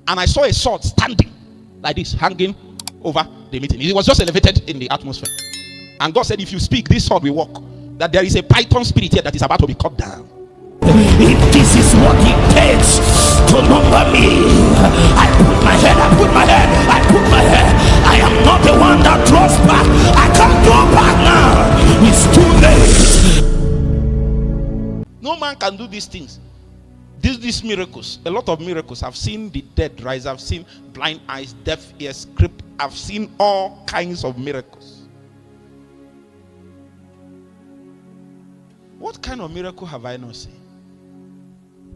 and I saw a sword standing like this, hanging over the meeting. It was just elevated in the atmosphere. And God said, if you speak, this sword will walk. That there is a python spirit here that is about to be cut down. If this is what it takes to number me, I put my head, I put my head, I put my head. I am not the one that draws back. I can't draw back now. It's too late. No man can do these things. These miracles, a lot of miracles. I've seen the dead rise. I've seen blind eyes, deaf ears, crippled. I've seen all kinds of miracles. What kind of miracle have I not seen?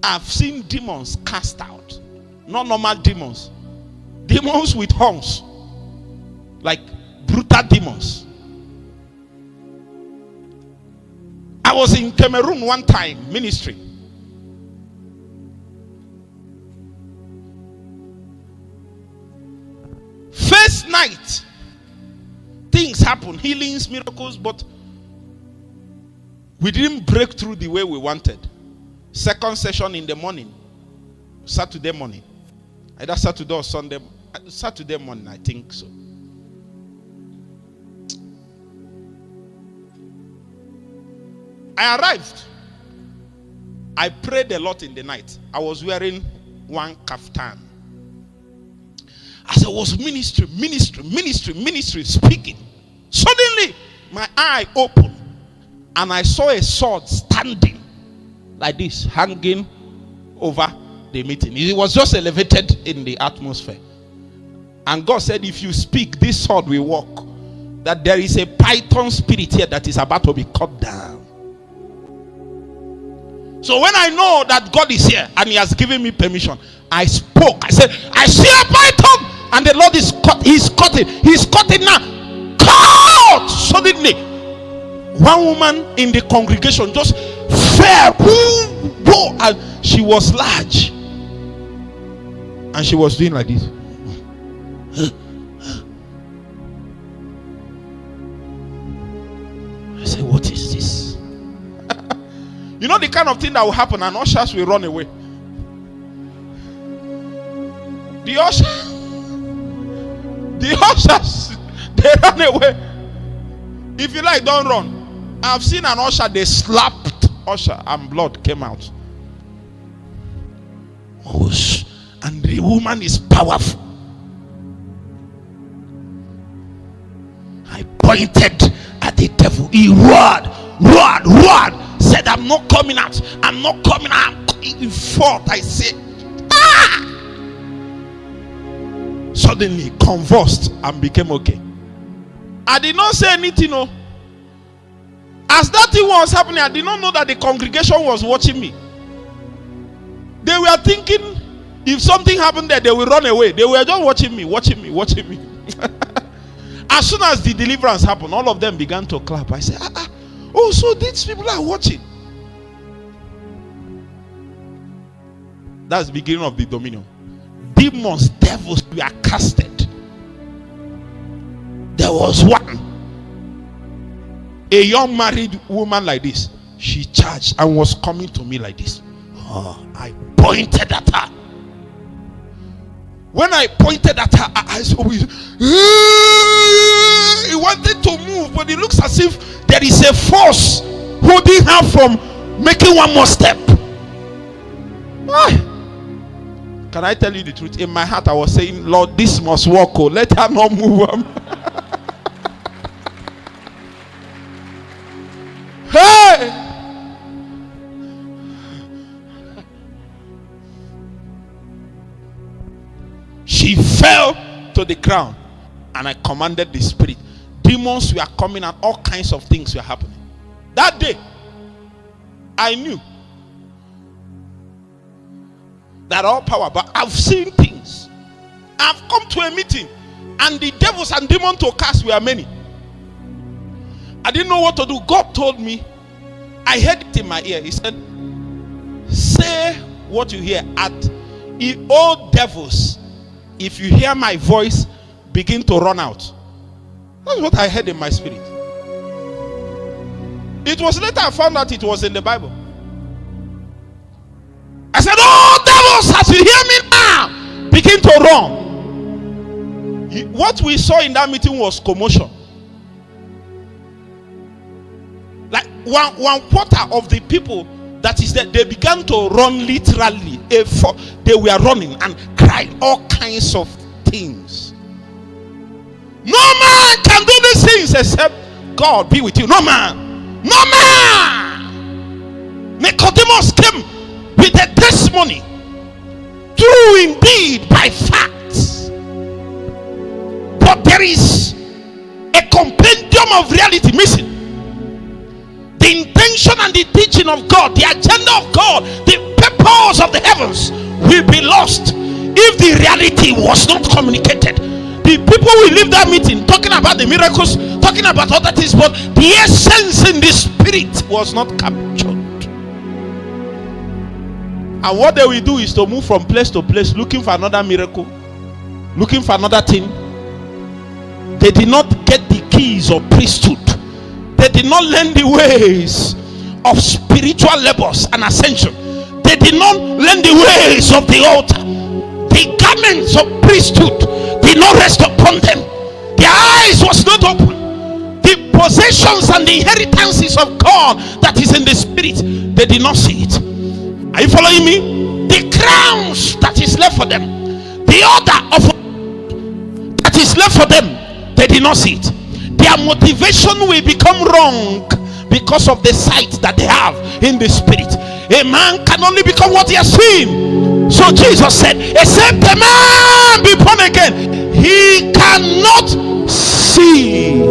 I've seen demons cast out. Not normal demons. Demons with horns. Like brutal demons. I was in Cameroon one time, ministry. First night, things happen, healings, miracles, but we didn't break through the way we wanted. Second session in the morning, Saturday morning, either Saturday or Sunday, Saturday morning, I think so. I arrived. I prayed a lot in the night. I was wearing one kaftan. As I was ministry, speaking, suddenly my eye opened and I saw a sword standing like this, hanging over the meeting. It was just elevated in the atmosphere. And God said, if you speak, this sword will walk. That there is a python spirit here that is about to be cut down. So when I know that God is here and he has given me permission, I spoke. I said, I see a python. And the Lord is cut. He's cutting. He's cutting now. Cut! Suddenly, one woman in the congregation just fell. And she was large. And she was doing like this. I said, what is this? You know the kind of thing that will happen, and ushers will run away. The ushers, they run away. If you like, don't run. I've seen an usher, they slapped usher and blood came out. And the woman is powerful. I pointed at the devil. He roared, said, I'm not coming out. I'm not coming out. He fought. I said, ah! Suddenly convulsed and became okay. I did not say anything. No. As that thing was happening, I did not know that the congregation was watching me. They were thinking if something happened there, they will run away. They were just watching me. As soon as the deliverance happened, all of them began to clap. I said, oh, so these people are watching. That's the beginning of the dominion. Demons, devils were casted. There was one, a young married woman like this. She charged and was coming to me like this. Oh, I pointed at her. When I pointed at her, I saw he wanted to move, but it looks as if there is a force holding her from making one more step. Can I tell you the truth? In my heart, I was saying, Lord, this must work. Oh, let her not move. Hey! She fell to the ground, and I commanded the spirit. Demons were coming out, all kinds of things were happening. That day, I knew that all power, but I've seen things. I've come to a meeting, and the devils and demons to cast were many. I didn't know what to do. God told me, I heard it in my ear. He said, say what you hear at all devils. If you hear my voice, begin to run out. That's what I heard in my spirit. It was later I found out it was in the Bible. I said, oh devils, as you hear me now, begin to to run. What we saw in that meeting was commotion. Like one quarter of the people that is there, they began to run literally. They were running and crying all kinds of things. No man can do these things except God be with you. No man. No man. Nicodemus came with a testimony. True indeed by facts. But there is a compendium of reality missing. The intention and the teaching of God, the agenda of God, the purpose of the heavens will be lost if the reality was not communicated. The people will leave that meeting talking about the miracles, talking about other things, but the essence in the spirit was not captured. And what they will do is to move from place to place looking for another miracle, looking for another thing. They did not get the keys of priesthood. They did not learn the ways of spiritual labors and ascension. They did not learn the ways of the altar. The garments of priesthood did not rest upon them. Their eyes was not open. The possessions and the inheritances of God that is in the spirit, they did not see it. Are you following me? The crowns that is left for them, the order of that is left for them, they did not see it. Their motivation will become wrong because of the sight that they have in the spirit. A man can only become what he has seen. So Jesus said, except a man be born again, he cannot see.